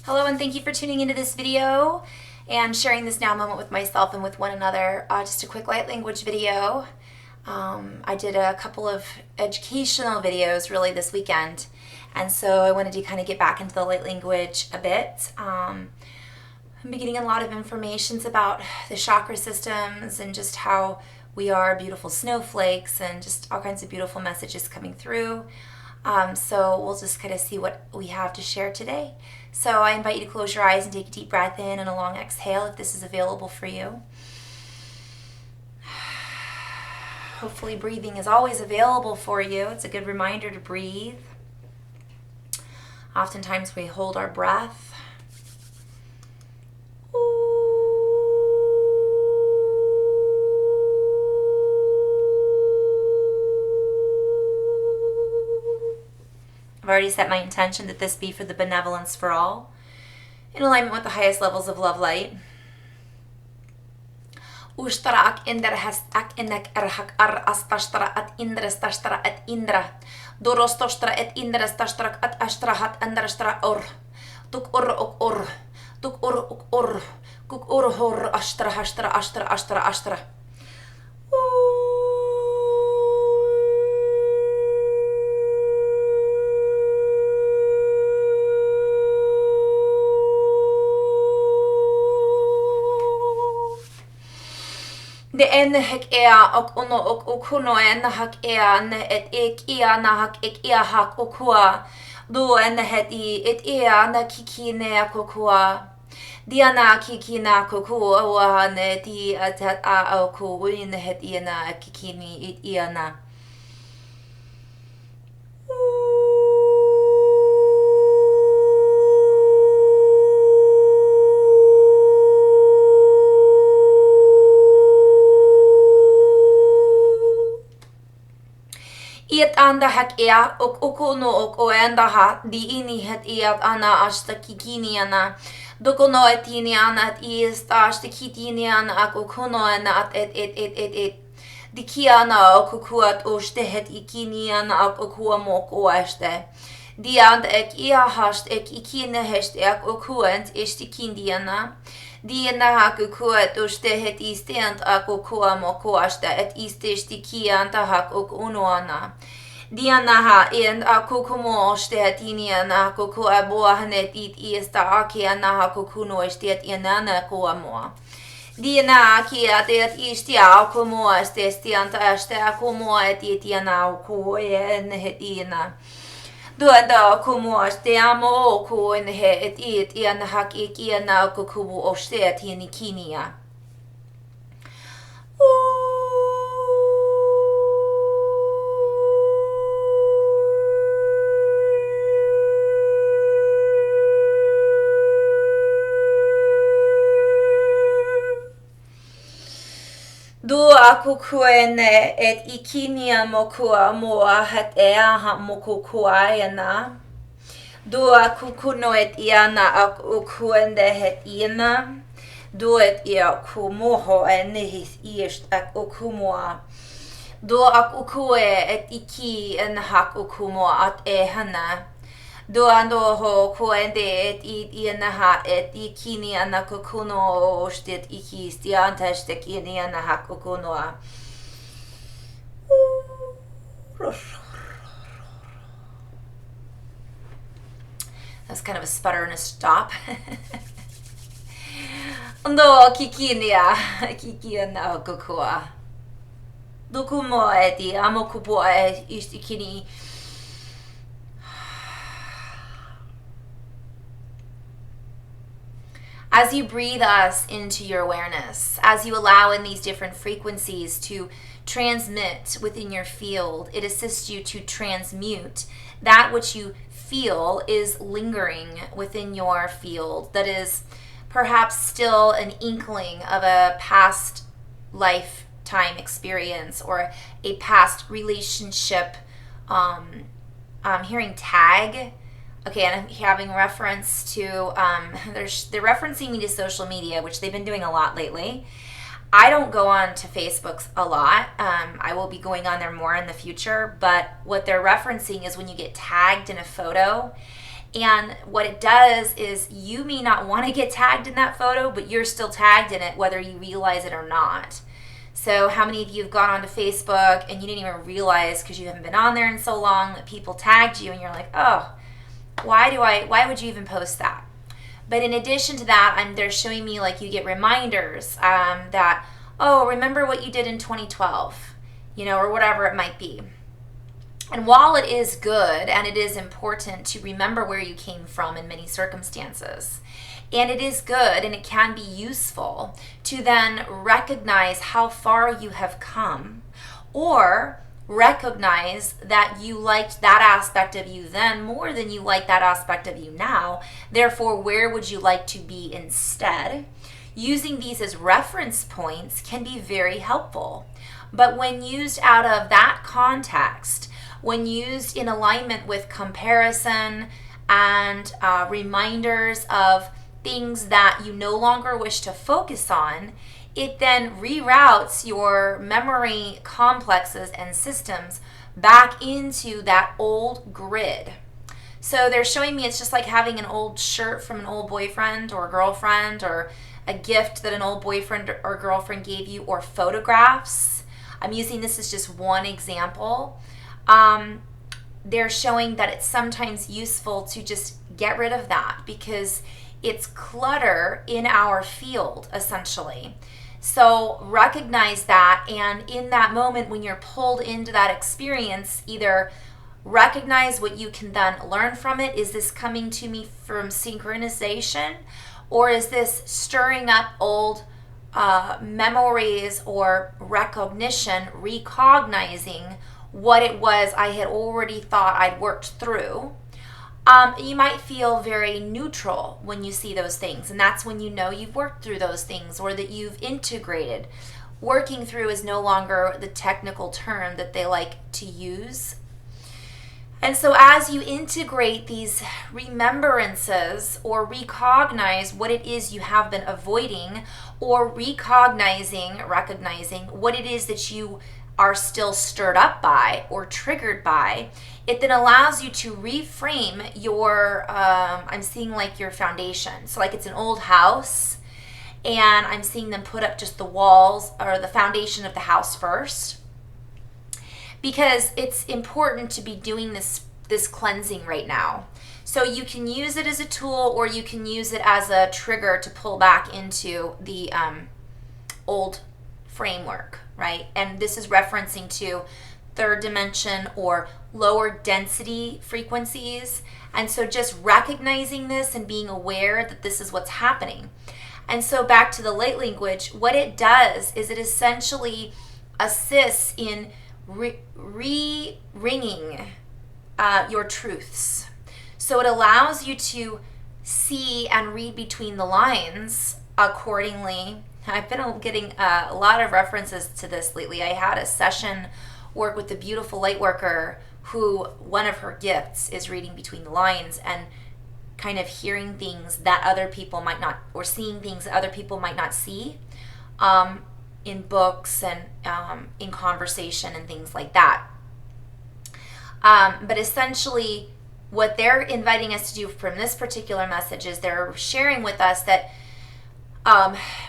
Hello and thank you for tuning into this video and sharing this now moment with myself and with one another. Just a quick light language video. I did a couple of educational videos really this weekend, and so I wanted to kind of get back into the light language a bit. I'm getting a lot of information about the chakra systems and just how we are beautiful snowflakes and just all kinds of beautiful messages coming through. So we'll just kind of see what we have to share today. So I invite you to close your eyes and take a deep breath in and a long exhale if this is available for you. Hopefully breathing is always available for you. It's a good reminder to breathe. Oftentimes we hold our breath. I've already set my intention that this be for the benevolence for all, in alignment with the highest levels of love light. Ushtara ak indra hastak inak erhak ar astashtara at indra stashtara at indra. Dorostoshtara et indra stashtara at ashtrahat andrashtara or. Tuk or ok or. Tuk or ok or. Kuk or hor ashtra hashtra ashtra ashtra ashtra. De ene hek ea ok uno ok ukuno ene hak ea ne et ek ea na hak ek ea hak okua. Do ene het I et ea na kiki ne akokua. Diana kiki na kokua wa ne ti atat a oku win het ea na kiki ni et ea na. Iat anda hak ea ok ukuno ok o anda ha di ini het iat ana ashta kikini ana dokono etini ana at iesta ashta kitini ana ak ukuno ana at et di kiana ok ukuat oste het ikini ana ak okua mok oeste di anda ek ia hast ek ikine hest ek okuent esti kindiana di na hak okuat oste het isteant ak okua mok oeste et istesti kianta hak ok unoana Dianaha and Akukumo stet iniana kuku abohanet it iesta akiana hakukuno estet inana kuamoa. Diana kia det istia kumo estestianta este kumo et itiana ku en hetina. Duanda kumo stiamo ku en het it in hak ikiana kuku ostet inikinia. Do aku kuene et ikinia mokua moa het ea ha moku kuaiana. Do aku kuno et iana aku kuende het iana. Do et ia kumoho ene his iest ak ukumoa. Do aku kue et iki en hak ukumoa at ehana. Do ando ho kuende et iana ha et ikini ana kukuno ostet iki stianta kini ana ha kukunoa. That's kind of a sputter and a stop. Ando kikinia kiki ana kukua. Dukumo eti amokupo istikini. As you breathe us into your awareness, as you allow in these different frequencies to transmit within your field, it assists you to transmute that which you feel is lingering within your field, that is perhaps still an inkling of a past lifetime experience or a past relationship. I'm hearing tag. Okay, and I'm having reference to, they're referencing me to social media, which they've been doing a lot lately. I don't go on to Facebook a lot. I will be going on there more in the future, but what they're referencing is when you get tagged in a photo And what it does is you may not want to get tagged in that photo, but you're still tagged in it whether you realize it or not. So how many of you have gone onto Facebook and you didn't even realize, because you haven't been on there in so long, that people tagged you and you're like, oh, why would you even post that? But in addition to that, they're showing me like you get reminders that, oh, remember what you did in 2012, or whatever it might be. And while it is good and it is important to remember where you came from in many circumstances, and it is good and it can be useful to then recognize how far you have come, or recognize that you liked that aspect of you then more than you like that aspect of you now. Therefore, where would you like to be instead? Using these as reference points can be very helpful. But when used out of that context, when used in alignment with comparison and reminders of things that you no longer wish to focus on, it then reroutes your memory complexes and systems back into that old grid. So they're showing me it's just like having an old shirt from an old boyfriend or girlfriend, or a gift that an old boyfriend or girlfriend gave you, or photographs. I'm using this as just one example. They're showing that it's sometimes useful to just get rid of that because it's clutter in our field, essentially. So recognize that, and in that moment when you're pulled into that experience, either recognize what you can then learn from it. Is this coming to me from synchronization, or is this stirring up old memories or recognition, recognizing what it was I had already thought I'd worked through? You might feel very neutral when you see those things, and that's when you know you've worked through those things, or that you've integrated. Working through is no longer the technical term that they like to use. And so as you integrate these remembrances, or recognize what it is you have been avoiding, or recognizing what it is that you are still stirred up by or triggered by, it then allows you to reframe your, I'm seeing like your foundation. So like it's an old house, and I'm seeing them put up just the walls or the foundation of the house first, because it's important to be doing this cleansing right now. So you can use it as a tool, or you can use it as a trigger to pull back into the old framework, right? And this is referencing to third dimension or lower density frequencies. And so just recognizing this and being aware that this is what's happening. And so back to the light language, what it does is it essentially assists in re-ringing your truths. So it allows you to see and read between the lines accordingly. I've been getting a lot of references to this lately. I had a session work with a beautiful light worker who one of her gifts is reading between the lines and kind of hearing things that other people might not, or seeing things that other people might not see in books and in conversation and things like that. But essentially what they're inviting us to do from this particular message is they're sharing with us that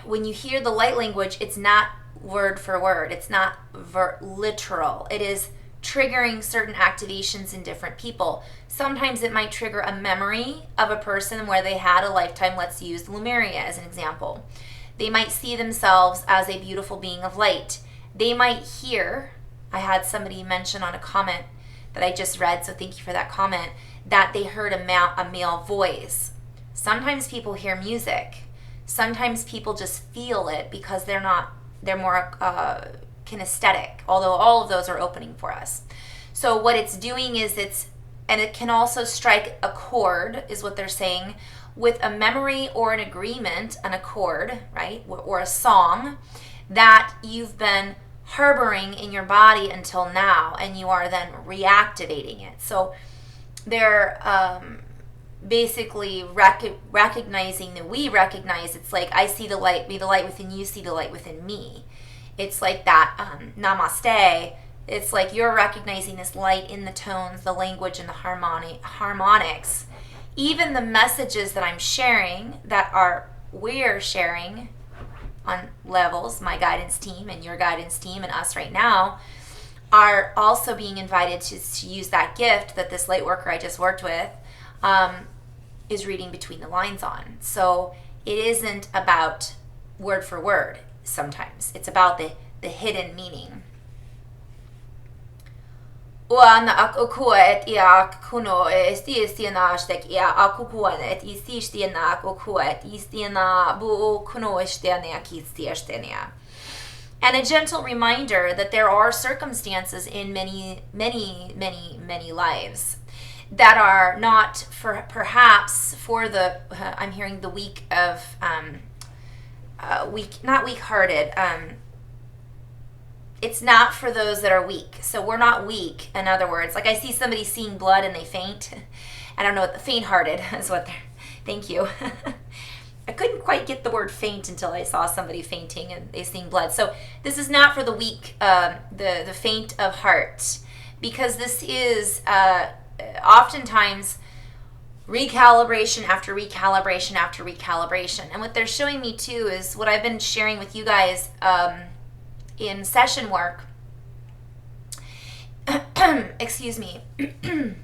when you hear the light language, it's not word for word. It's not literal. It is triggering certain activations in different people. Sometimes it might trigger a memory of a person where they had a lifetime. Let's use Lemuria as an example. They might see themselves as a beautiful being of light. They might hear, I had somebody mention on a comment that I just read, so thank you for that comment, that they heard a male voice. Sometimes people hear music. Sometimes people just feel it because they're more kinesthetic, although all of those are opening for us. So what it's doing is and it can also strike a chord, is what they're saying, with a memory or an agreement, an accord, right, or a song that you've been harboring in your body until now, and you are then reactivating it. So they're basically recognizing that we recognize, it's like, I see the light, may the light within you see the light within me. It's like that namaste. It's like you're recognizing this light in the tones, the language, and the harmonics even the messages that I'm sharing, we're sharing on levels, my guidance team and your guidance team and us right now, are also being invited to use that gift that this light worker I just worked with is reading between the lines on. So it isn't about word for word sometimes. It's about the hidden meaning. Oana ak okua et ia kuno estiana ashtek ia akukuana et istiana ak okua et istiana bu kuno estiana kistiastenia. And a gentle reminder that there are circumstances in many, many, many, many lives that are not perhaps for the, I'm hearing the weak of, not weak-hearted, it's not for those that are weak. So we're not weak, in other words. Like I see somebody seeing blood and they faint. I don't know what the faint-hearted is what they're, thank you. I couldn't quite get the word faint until I saw somebody fainting and they seeing blood. So this is not for the weak, the faint of heart, because this is oftentimes recalibration after recalibration after recalibration. And what they're showing me too is what I've been sharing with you guys in session work. Excuse me. We're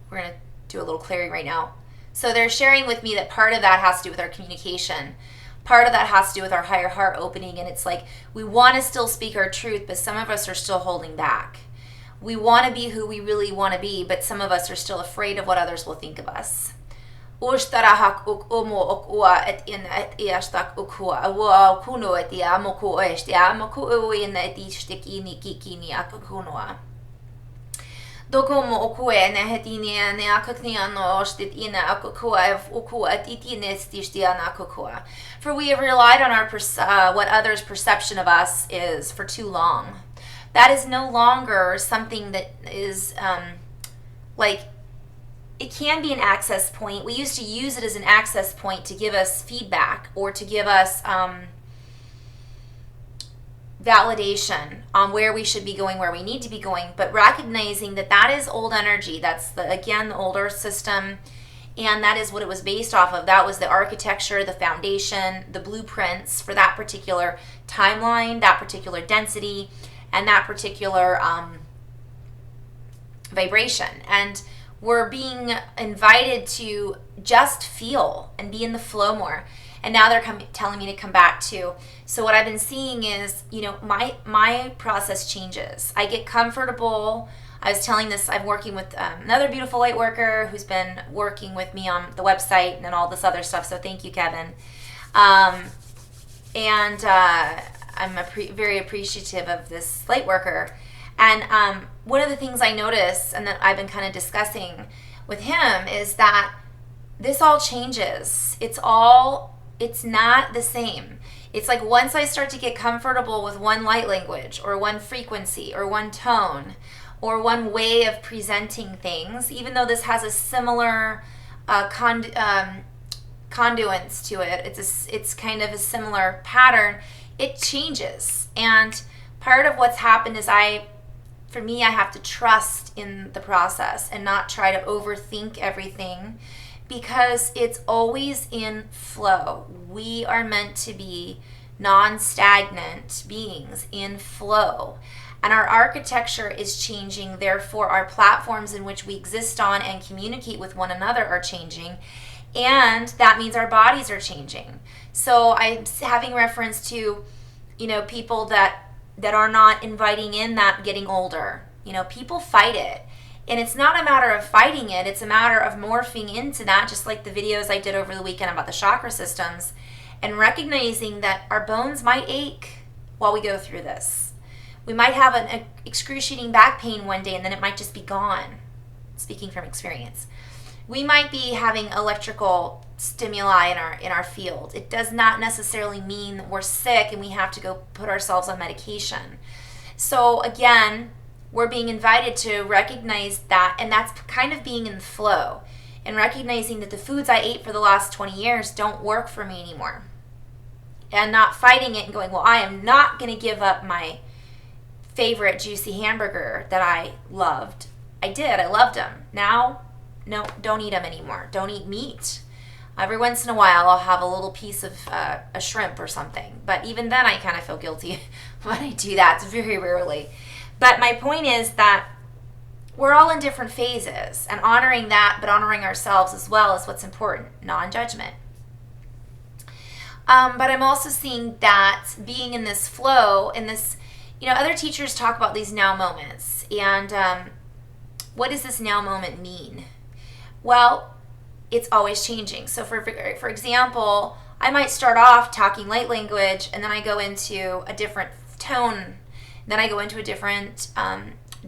going to do a little clearing right now. So they're sharing with me that part of that has to do with our communication. Part of that has to do with our higher heart opening. And it's like we want to still speak our truth, but some of us are still holding back. We want to be who we really want to be, but some of us are still afraid of what others will think of us. Dokomo okue ne hetinia ne akakniano stit ina akokua ukua titinestistia akokua. For we have relied on our what others' perception of us is for too long. That is no longer something that is like, it can be an access point. We used to use it as an access point to give us feedback or to give us validation on where we should be going, where we need to be going, but recognizing that that is old energy. That's the old earth system, and that is what it was based off of. That was the architecture, the foundation, the blueprints for that particular timeline, that particular density, and that particular vibration. And we're being invited to just feel and be in the flow more. And now they're telling me to come back too. So what I've been seeing is, my process changes. I get comfortable. I was telling this, I'm working with another beautiful light worker who's been working with me on the website and all this other stuff. So thank you, Kevin. I'm very appreciative of this light worker. And one of the things I notice and that I've been kind of discussing with him is that this all changes. It's not the same. It's like once I start to get comfortable with one light language or one frequency or one tone or one way of presenting things, even though this has a similar conduits to it, it's kind of a similar pattern, it changes. And part of what's happened is for me, I have to trust in the process and not try to overthink everything, because it's always in flow. We are meant to be non-stagnant beings in flow. And our architecture is changing, therefore our platforms in which we exist on and communicate with one another are changing. And that means our bodies are changing. So I'm having reference to, people that are not inviting in that getting older. People fight it. And it's not a matter of fighting it, it's a matter of morphing into that, just like the videos I did over the weekend about the chakra systems, and recognizing that our bones might ache while we go through this. We might have an excruciating back pain one day and then it might just be gone, speaking from experience. We might be having electrical stimuli in our field. It does not necessarily mean we're sick and we have to go put ourselves on medication. So again, we're being invited to recognize that, and that's kind of being in the flow and recognizing that the foods I ate for the last 20 years don't work for me anymore, and not fighting it and going, well, I am not going to give up my favorite juicy hamburger that I loved. I loved them. Now no, don't eat them anymore. Don't eat meat. Every once in a while, I'll have a little piece of a shrimp or something. But even then, I kind of feel guilty when I do that. It's very rarely. But my point is that we're all in different phases, and honoring that, but honoring ourselves as well, is what's important. Non-judgment. But I'm also seeing that being in this flow, in this, other teachers talk about these now moments. And what does this now moment mean? Well, it's always changing. So for example, I might start off talking light language, and then I go into a different tone. Then I go into a different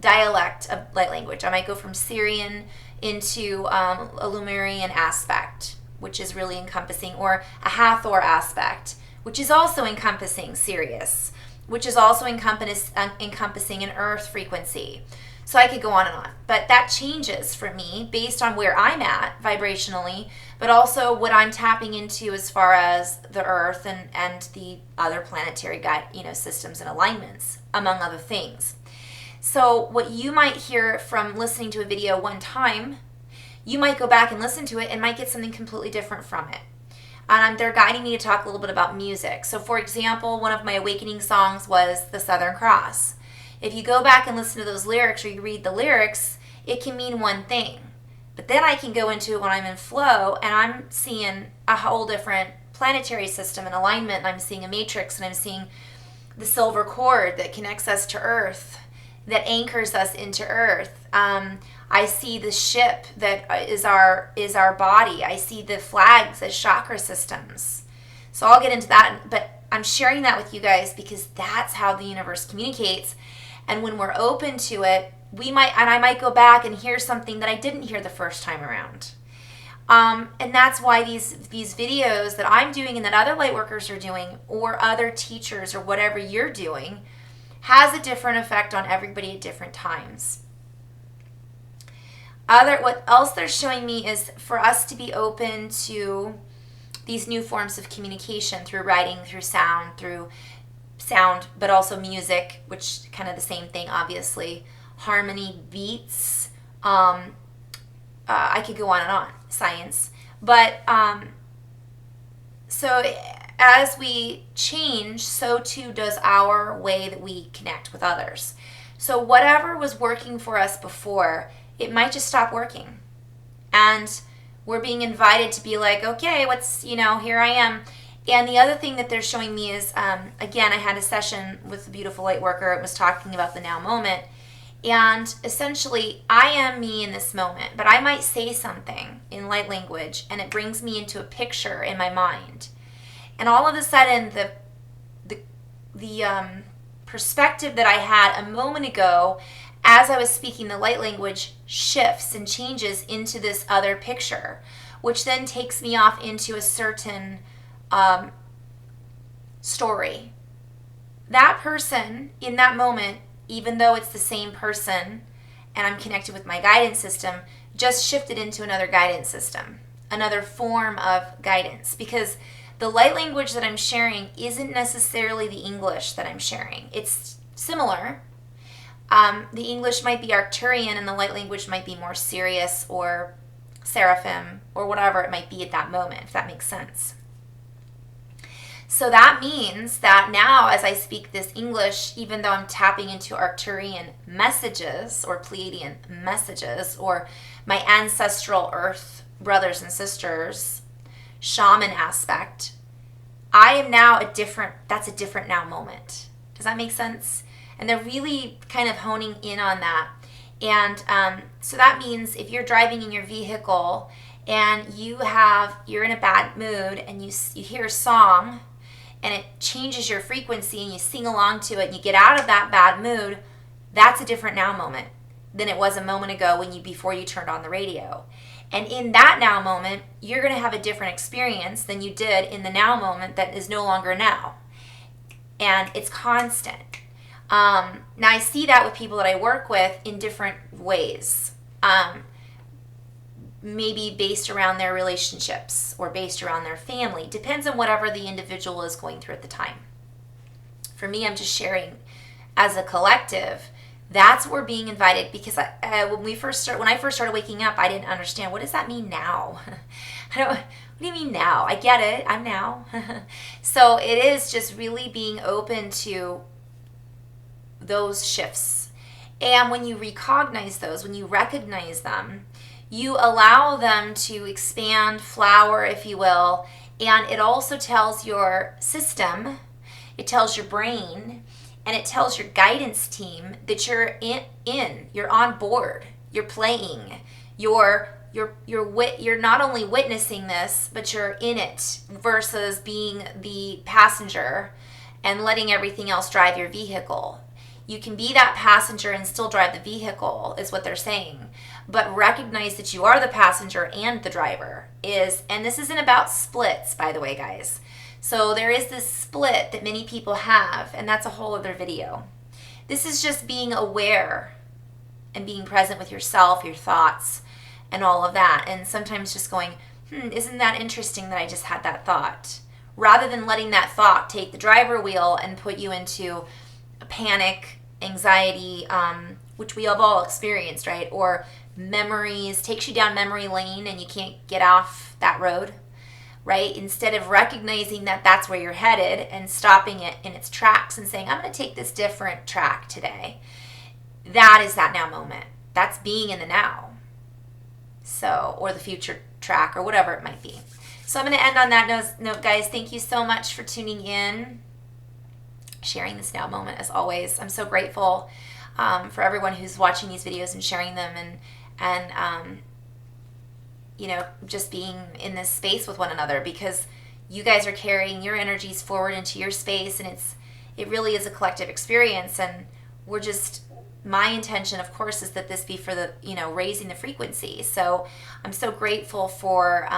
dialect of light language. I might go from Syrian into a Lemurian aspect, which is really encompassing, or a Hathor aspect, which is also encompassing Sirius, which is also encompassing an Earth frequency. So I could go on and on. But that changes for me based on where I'm at vibrationally, but also what I'm tapping into as far as the Earth and the other planetary systems and alignments, among other things. So what you might hear from listening to a video one time, you might go back and listen to it and might get something completely different from it. And they're guiding me to talk a little bit about music. So for example, one of my awakening songs was The Southern Cross. If you go back and listen to those lyrics, or you read the lyrics, it can mean one thing. But then I can go into it when I'm in flow, and I'm seeing a whole different planetary system and alignment, and I'm seeing a matrix, and I'm seeing the silver cord that connects us to Earth, that anchors us into Earth. I see the ship that is our body. I see the flags as chakra systems. So I'll get into that, but I'm sharing that with you guys because that's how the universe communicates. And when we're open to it, I might go back and hear something that I didn't hear the first time around. And that's why these videos that I'm doing and that other light workers are doing, or other teachers, or whatever you're doing, has a different effect on everybody at different times. What else they're showing me is for us to be open to these new forms of communication through writing, through sound, but also music, which kind of the same thing, obviously. Harmony, beats. I could go on and on. Science. But so as we change, so too does our way that we connect with others. So whatever was working for us before, it might just stop working. And we're being invited to be like, okay, here I am. And the other thing that they're showing me is, again, I had a session with a beautiful light worker. It was talking about the now moment. And essentially, I am me in this moment, but I might say something in light language, and it brings me into a picture in my mind. And all of a sudden, the perspective that I had a moment ago, as I was speaking the light language, shifts and changes into this other picture, which then takes me off into a certain story. That person in that moment, even though it's the same person and I'm connected with my guidance system, just shifted into another guidance system, another form of guidance, because the light language that I'm sharing isn't necessarily the English that I'm sharing. It's similar. The English might be Arcturian and the light language might be more Sirius or Seraphim or whatever it might be at that moment, if that makes sense. So that means that now as I speak this English, even though I'm tapping into Arcturian messages or Pleiadian messages or my ancestral earth brothers and sisters, shaman aspect, I am now that's a different now moment. Does that make sense? And they're really kind of honing in on that. And so that means if you're driving in your vehicle and you're in a bad mood and you hear a song, and it changes your frequency and you sing along to it and you get out of that bad mood, that's a different now moment than it was a moment ago before you turned on the radio. And in that now moment, you're going to have a different experience than you did in the now moment that is no longer now. And it's constant. Now I see that with people that I work with in different ways. Maybe based around their relationships or based around their family. Depends on whatever the individual is going through at the time. For me, I'm just sharing as a collective That's where being invited, because when I first started waking up, I didn't understand, what does that mean now? What do you mean now? I get it. I'm now. So it is just really being open to those shifts. And when you recognize those, when you recognize them, you allow them to expand, flower, if you will. And it also tells your system, it tells your brain, and it tells your guidance team that you're you're on board, you're playing, you're not only witnessing this, but you're in it, versus being the passenger and letting everything else drive your vehicle. You can be that passenger and still drive the vehicle, is what they're saying. But recognize that you are the passenger and the driver. And this isn't about splits, by the way, guys. So there is this split that many people have, and that's a whole other video. This is just being aware and being present with yourself, your thoughts, and all of that. And sometimes just going, isn't that interesting that I just had that thought? Rather than letting that thought take the driver wheel and put you into panic, anxiety, which we have all experienced, right? Or memories, takes you down memory lane and you can't get off that road, right? Instead of recognizing that that's where you're headed and stopping it in its tracks and saying, I'm going to take this different track today. That is that now moment. That's being in the now. So, or the future track, or whatever it might be. So I'm going to end on that note, guys. Thank you so much for tuning in, sharing this now moment as always. I'm so grateful for everyone who's watching these videos and sharing them, and just being in this space with one another, because you guys are carrying your energies forward into your space, and it really is a collective experience. And my intention, of course, is that this be for the, raising the frequency. So I'm so grateful for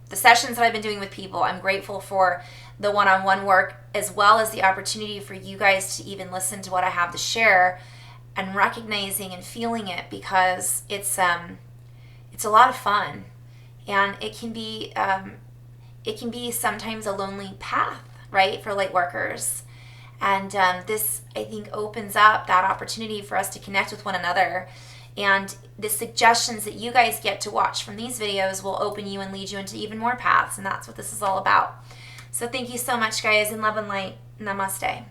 the sessions that I've been doing with people. I'm grateful for the one-on-one work, as well as the opportunity for you guys to even listen to what I have to share, and recognizing and feeling it, because it's a lot of fun, and it can be sometimes a lonely path, right, for light workers. And this, I think, opens up that opportunity for us to connect with one another. And the suggestions that you guys get to watch from these videos will open you and lead you into even more paths. And that's what this is all about. So thank you so much, guys, and love and light. Namaste.